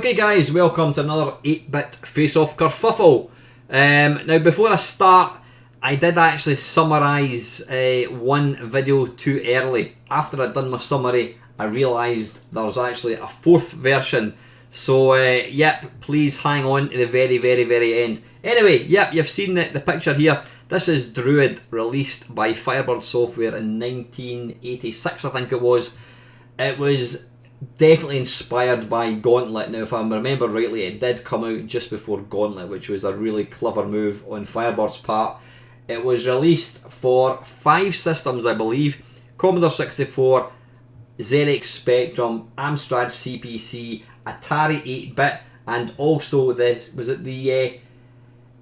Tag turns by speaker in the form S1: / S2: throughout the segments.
S1: Okay guys, welcome to another 8-bit face-off kerfuffle. Now before I start, I did actually summarise one video too early. After I'd done my summary, I realised there's actually a fourth version. So yep, please hang on to the very end. Anyway, yep, you've seen the picture here. This is Druid, released by Firebird software in 1986, I think it was. It was definitely inspired by Gauntlet. Now if I remember rightly, it did come out just before Gauntlet, which was a really clever move on Firebird's part. It was released for 5 systems, I believe: Commodore 64, ZX Spectrum, Amstrad CPC, Atari 8-bit, and also this, was it the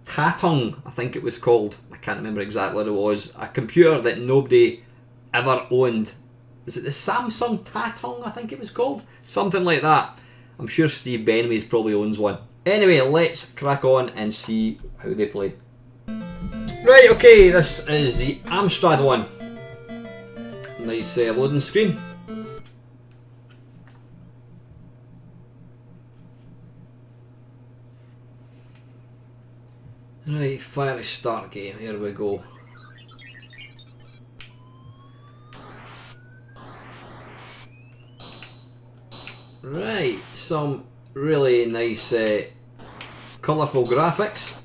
S1: Tatung, I think it was called. I can't remember exactly what it was. A computer that nobody ever owned. Is it the Samsung Tatung, I think it was called? Something like that. I'm sure Steve Benways probably owns one. Anyway, let's crack on and see how they play. Right, okay, this is the Amstrad one. Nice loading screen. Right, fire to start game, here we go. Right, some really nice colourful graphics.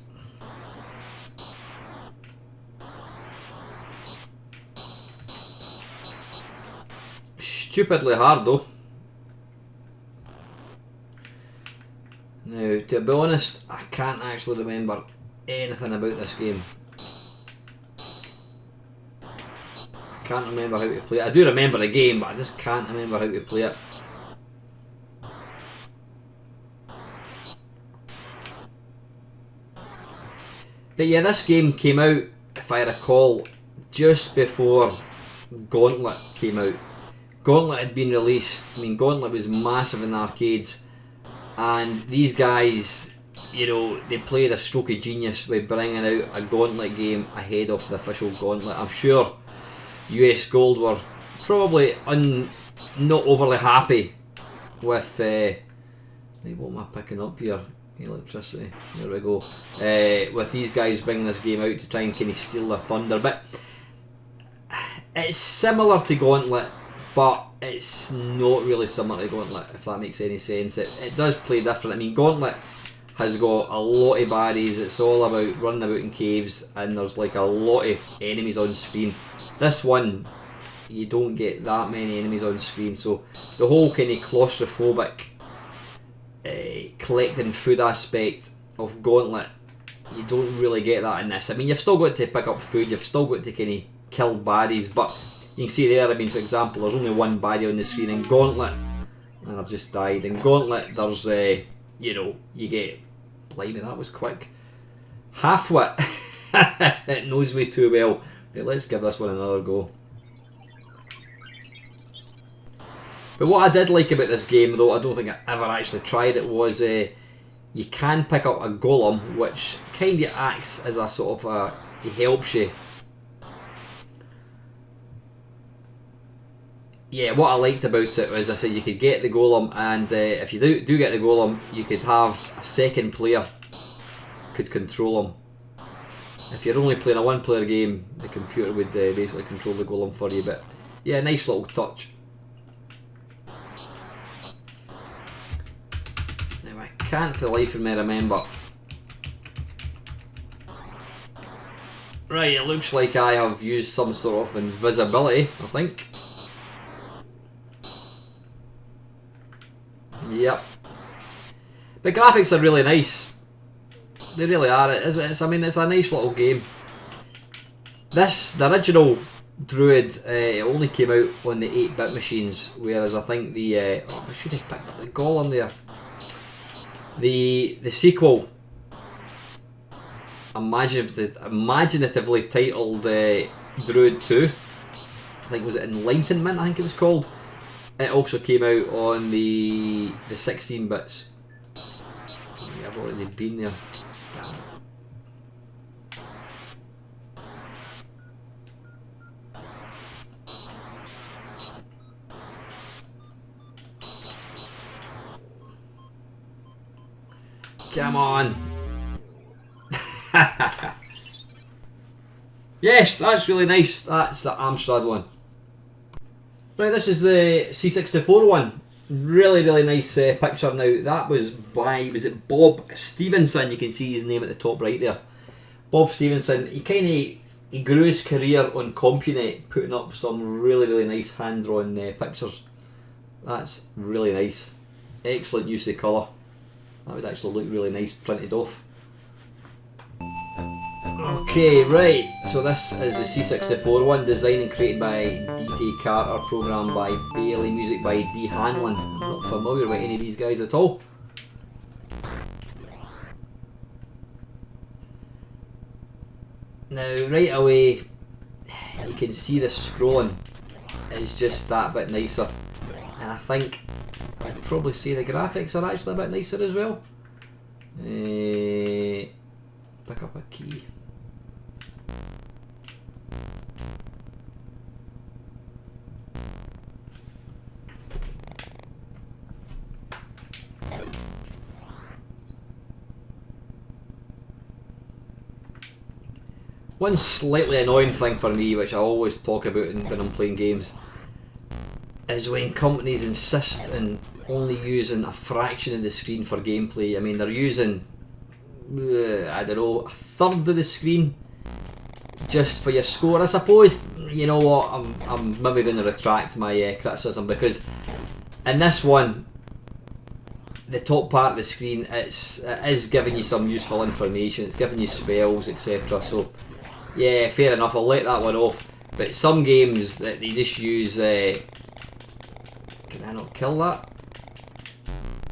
S1: Stupidly hard though. Now, to be honest, I can't actually remember anything about this game. I can't remember how to play it. I do remember the game, but I just can't remember how to play it. But yeah, this game came out, if I recall, just before Gauntlet came out. Gauntlet had been released. I mean, Gauntlet was massive in the arcades, and these guys, you know, they played a stroke of genius by bringing out a Gauntlet game ahead of the official Gauntlet. I'm sure US Gold were probably not overly happy with what am I picking up here? Electricity, there we go. With these guys bringing this game out to try and kind of steal their thunder. But it's similar to Gauntlet, but it's not really similar to Gauntlet, if that makes any sense. It does play different. I mean, Gauntlet has got a lot of baddies. It's all about running about in caves, and there's like a lot of enemies on screen. This one, you don't get that many enemies on screen, so the whole kind of claustrophobic collecting food aspect of Gauntlet, you don't really get that in this. I mean, you've still got to pick up food, you've still got to kind of kill baddies, but you can see there, I mean, for example, there's only one baddie on the screen in Gauntlet, and I've just died. In Gauntlet, there's, you know, you get, blimey, that was quick, half-wit. It knows me too well. Right, let's give this one another go. But what I did like about this game, though I don't think I ever actually tried it, was you can pick up a golem, which kind of acts as a sort of he helps you. Yeah, what I liked about it was, I said, you could get the golem, and if you do get the golem, you could have a second player could control him. If you're only playing a one-player game, the computer would basically control the golem for you. But yeah, nice little touch. Can't for the life of me remember. Right, it looks like I have used some sort of invisibility, I think. Yep. The graphics are really nice. They really are. I mean, it's a nice little game. The original Druid, it only came out on the 8-bit machines, whereas I think the I should have picked up the golem there. The sequel, imaginatively titled Druid 2, I think, was it Enlightenment, I think it was called. It also came out on the 16 bits. Yeah, I've already been there. Come on. Yes, that's really nice. That's the Amstrad one. Right, this is the C64 one. Really, really nice picture. Now, that was by, was it Bob Stevenson? You can see his name at the top right there. Bob Stevenson. He grew his career on CompuNet, putting up some really, really nice hand-drawn pictures. That's really nice. Excellent use of colour. That would actually look really nice printed off. Okay, right, so this is the C64 one, designed and created by D.T. Carter, programmed by Bailey, music by D. Hanlon. I'm not familiar with any of these guys at all. Now, right away, you can see the scrolling is just that bit nicer. And I think I'd probably say the graphics are actually a bit nicer as well. Pick up a key. One slightly annoying thing for me, which I always talk about when I'm playing games, is when companies insist on only using a fraction of the screen for gameplay. I mean, they're using, I don't know, a third of the screen just for your score. I suppose, you know what, I'm maybe going to retract my criticism, because in this one, the top part of the screen, it is giving you some useful information, it's giving you spells, etc. So, yeah, fair enough, I'll let that one off. But some games that they just use, can I not kill that?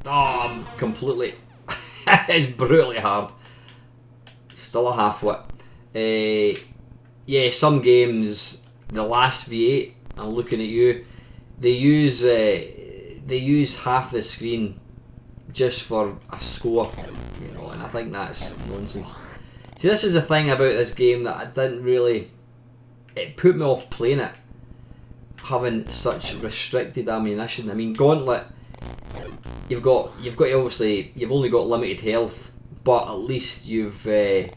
S1: Oh, I'm completely, it's brutally hard. Still a half-wit. Yeah, some games, the last V8, I'm looking at you, they use half the screen just for a score, you know, and I think that's nonsense. See, this is the thing about this game that I didn't really, it put me off playing it, having such restricted ammunition. I mean, Gauntlet, you've got obviously, you've only got limited health, but at least you've got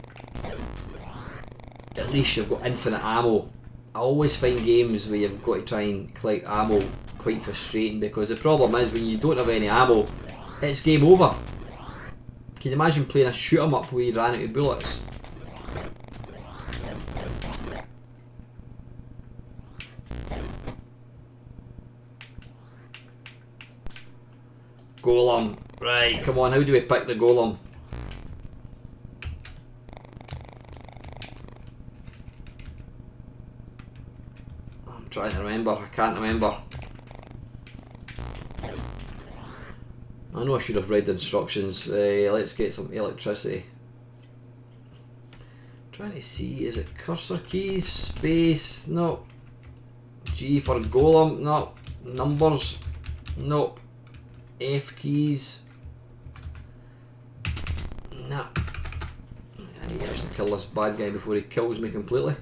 S1: infinite ammo. I always find games where you've got to try and collect ammo quite frustrating, because the problem is when you don't have any ammo, it's game over. Can you imagine playing a shoot 'em up where you ran out of bullets? Golem. Right, come on, how do we pick the golem? I'm trying to remember, I can't remember. I know I should have read the instructions. Let's get some electricity. Trying to see, is it cursor keys, space, no. G for golem, no. Numbers, nope. F keys, nah. I need to actually kill this bad guy before he kills me completely.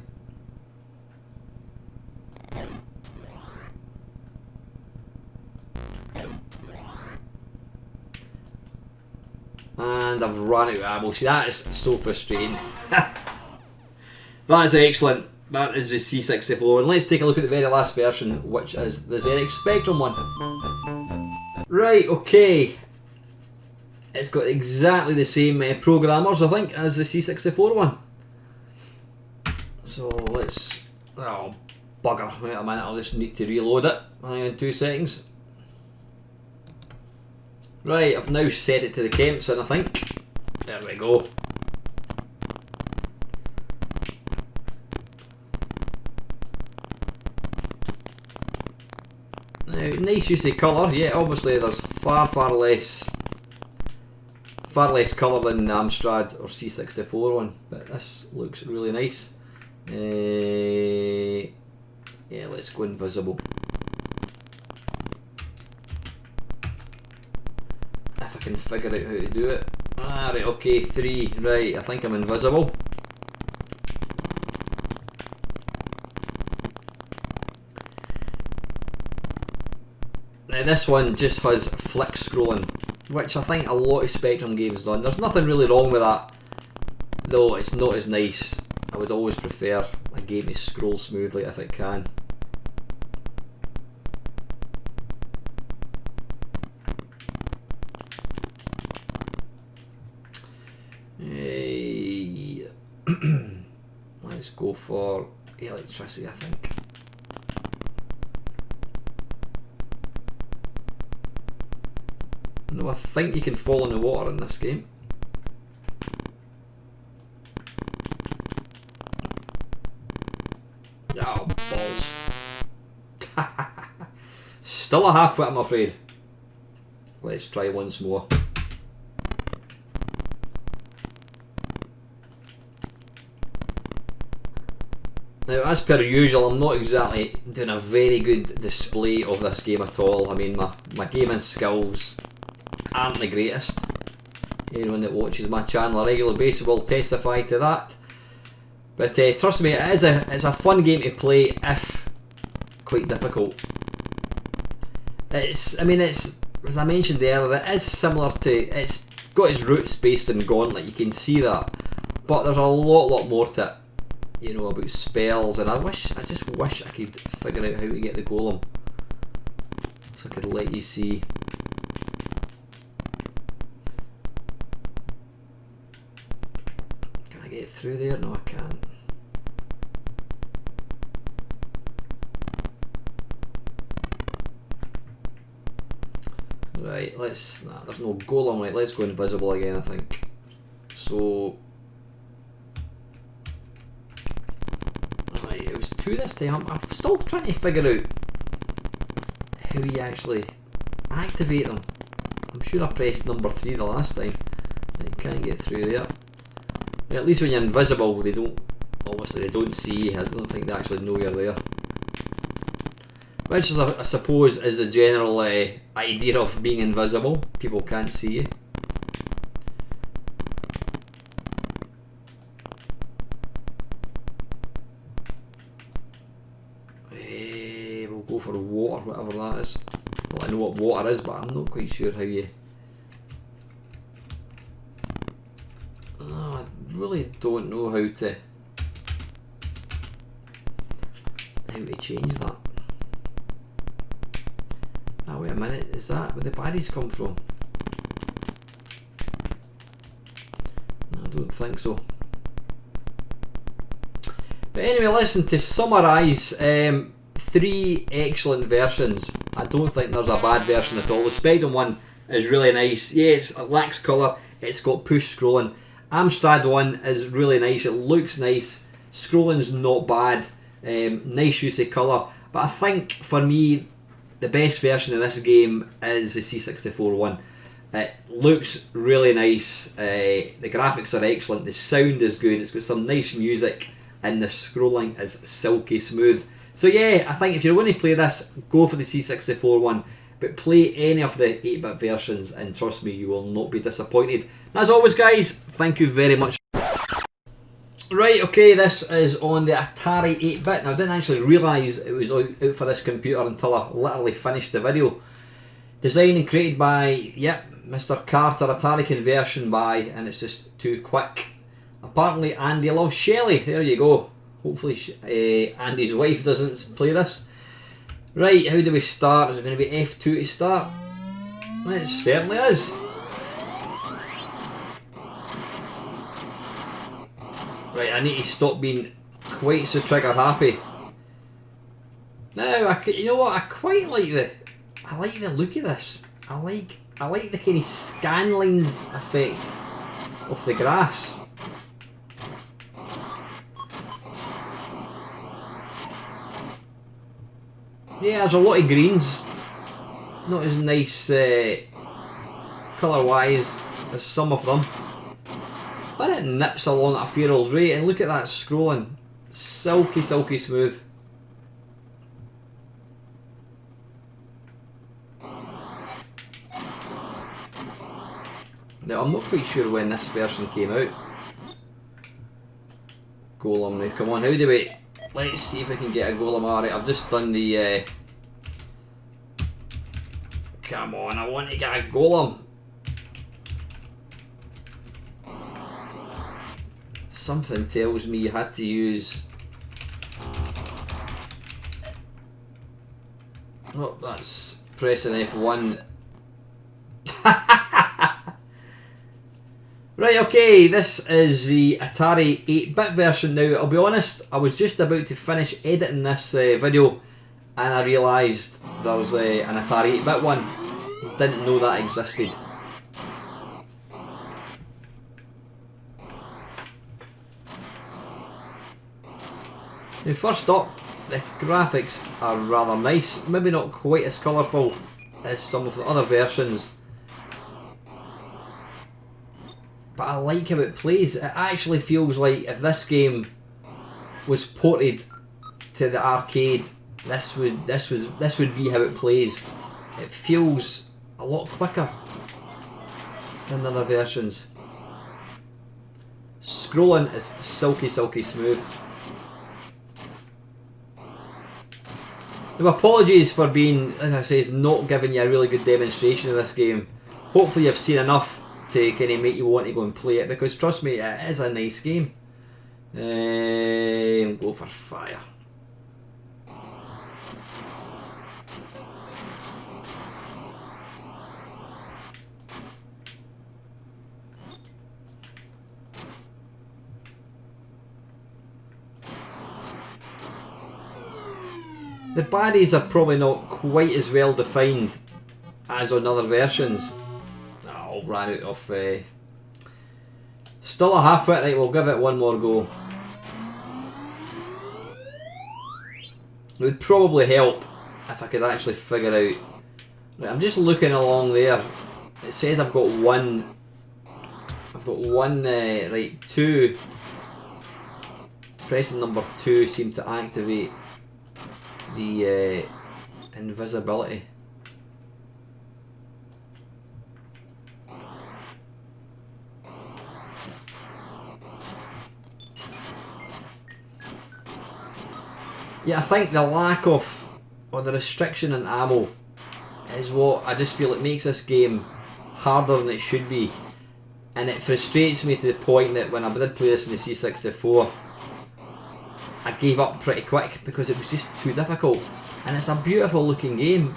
S1: And I've run out of ammo. See, that is so frustrating. That is excellent. That is the C64. And let's take a look at the very last version, which is the ZX Spectrum one. Right, okay. It's got exactly the same programmers, I think, as the C64 one. So let's... Oh, bugger. Wait a minute, I'll just need to reload it. Hang on 2 seconds. Right, I've now set it to the Kempson, I think. There we go. Now, nice use of colour. Yeah, obviously there's far less colour than the Amstrad or C64 one, but this looks really nice. Yeah, let's go invisible. If I can figure out how to do it. Ah, right, okay, 3. Right, I think I'm invisible. Now this one just has flick scrolling. which I think a lot of Spectrum games done. There's nothing really wrong with that, though it's not as nice. I would always prefer a game to scroll smoothly if it can. Let's go for electricity, I think. No, I think you can fall in the water in this game. Oh, balls. Still a half foot, I'm afraid. Let's try once more. Now, as per usual, I'm not exactly doing a very good display of this game at all. I mean, my gaming skills aren't the greatest. Anyone that watches my channel on a regular basis will testify to that. But trust me, it's a fun game to play, if quite difficult. I mean, as I mentioned earlier, it is similar to, it's got its roots based in Gauntlet, you can see that. But there's a lot more to it. You know, about spells, and I just wish I could figure out how to get the golem, so I could let you see. Can I get through there? No, I can't. Right, there's no golem. Right, let's go invisible again, I think. So it was 2 this time. I'm still trying to figure out how you actually activate them. I'm sure I pressed number 3 the last time. You can't get through there. Yeah, at least when you're invisible, they don't see you. I don't think they actually know you're there. Which is, I suppose, is the general idea of being invisible. People can't see you. We'll go for water, whatever that is. Well, I know what water is, but I'm not quite sure how you... Oh, I really don't know how to change that. Oh, wait a minute, is that where the baddies come from? No, I don't think so. But anyway, listen, to summarise, 3 excellent versions. I don't think there's a bad version at all. The Spectrum one is really nice. Yes, it lacks colour, it's got push scrolling. Amstrad one is really nice, it looks nice, scrolling's not bad, nice use of colour. But I think for me, the best version of this game is the C64 one. It looks really nice, the graphics are excellent, the sound is good, it's got some nice music, and the scrolling is silky smooth. So yeah, I think if you're going to play this, go for the C64 one, but play any of the 8-bit versions and trust me, you will not be disappointed. And as always guys, thank you very much. Right, okay, this is on the Atari 8-bit. Now I didn't actually realise it was out for this computer until I literally finished the video. Designed and created by, yep, Mr. Carter, Atari conversion by, and it's just too quick. Apparently Andy loves Shelley, there you go. Hopefully Andy's wife doesn't play this. Right, how do we start? Is it going to be F2 to start? It certainly is. Right, I need to stop being quite so trigger happy. Now, you know what? I quite like the look of this. I like the kind of scanlines effect of the grass. Yeah, there's a lot of greens. Not as nice colour wise as some of them. But it nips along at a fair old rate, and look at that scrolling. Silky, silky smooth. Now, I'm not quite sure when this version came out. Golem now, come on, how do we... Let's see if we can get a golem. Alright, I've just done the... Come on, I want to get a golem. Something tells me you had to use... Oh, that's pressing F1. Right, okay, this is the Atari 8-bit version. Now, I'll be honest, I was just about to finish editing this video and I realised there's an Atari 8-bit one. Didn't know that existed. Now, first up, the graphics are rather nice. Maybe not quite as colourful as some of the other versions, but I like how it plays. It actually feels like if this game was ported to the arcade, this would be how it plays. It feels a lot quicker than the other versions. Scrolling is silky smooth. Now, apologies for being, as I say, not giving you a really good demonstration of this game. Hopefully you've seen enough to kind of make you want to go and play it, because trust me, it is a nice game. Go for fire. The baddies are probably not quite as well defined as on other versions. Oh, ran out of... Still a half wit, right, we'll give it one more go. It would probably help if I could actually figure out... Right, I'm just looking along there. It says I've got one... right, 2. Pressing number 2 seemed to activate the invisibility. Yeah, I think the lack of, or the restriction in ammo is what I just feel it makes this game harder than it should be, and it frustrates me to the point that when I did play this in the C64, I gave up pretty quick because it was just too difficult. And it's a beautiful looking game.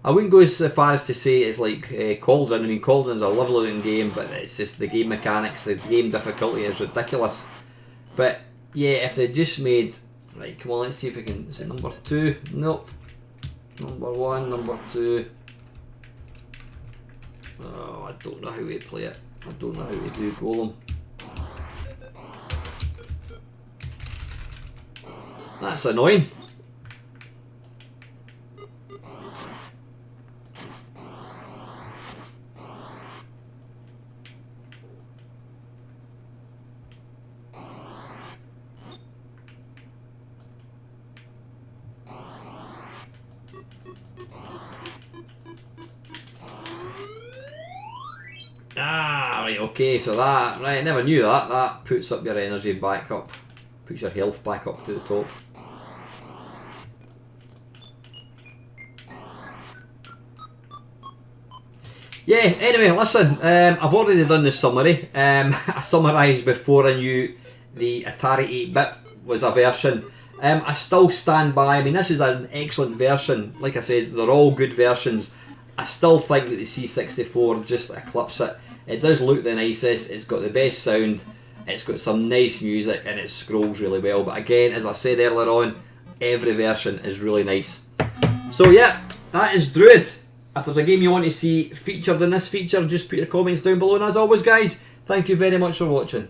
S1: I wouldn't go as far as to say it's like Cauldron. I mean, Cauldron's a lovely looking game, but it's just the game mechanics, the game difficulty is ridiculous. But yeah, if they just made... Right, come on, let's see if we can... Is it number 2? Nope. Number 1, number 2. Oh, I don't know how to play it. I don't know how to do Golem. That's annoying. Right, okay, so that, right, I never knew that. That puts up your energy back up, puts your health back up to the top. Yeah, anyway, listen, I've already done the summary. I summarised before I knew the Atari 8-bit was a version. I still stand by, I mean, this is an excellent version. Like I said, they're all good versions. I still think that the C64 just eclipses it. It does look the nicest, it's got the best sound, it's got some nice music, and it scrolls really well. But again, as I said earlier on, every version is really nice. So yeah, that is Druid. If there's a game you want to see featured in this feature, just put your comments down below. And as always guys, thank you very much for watching.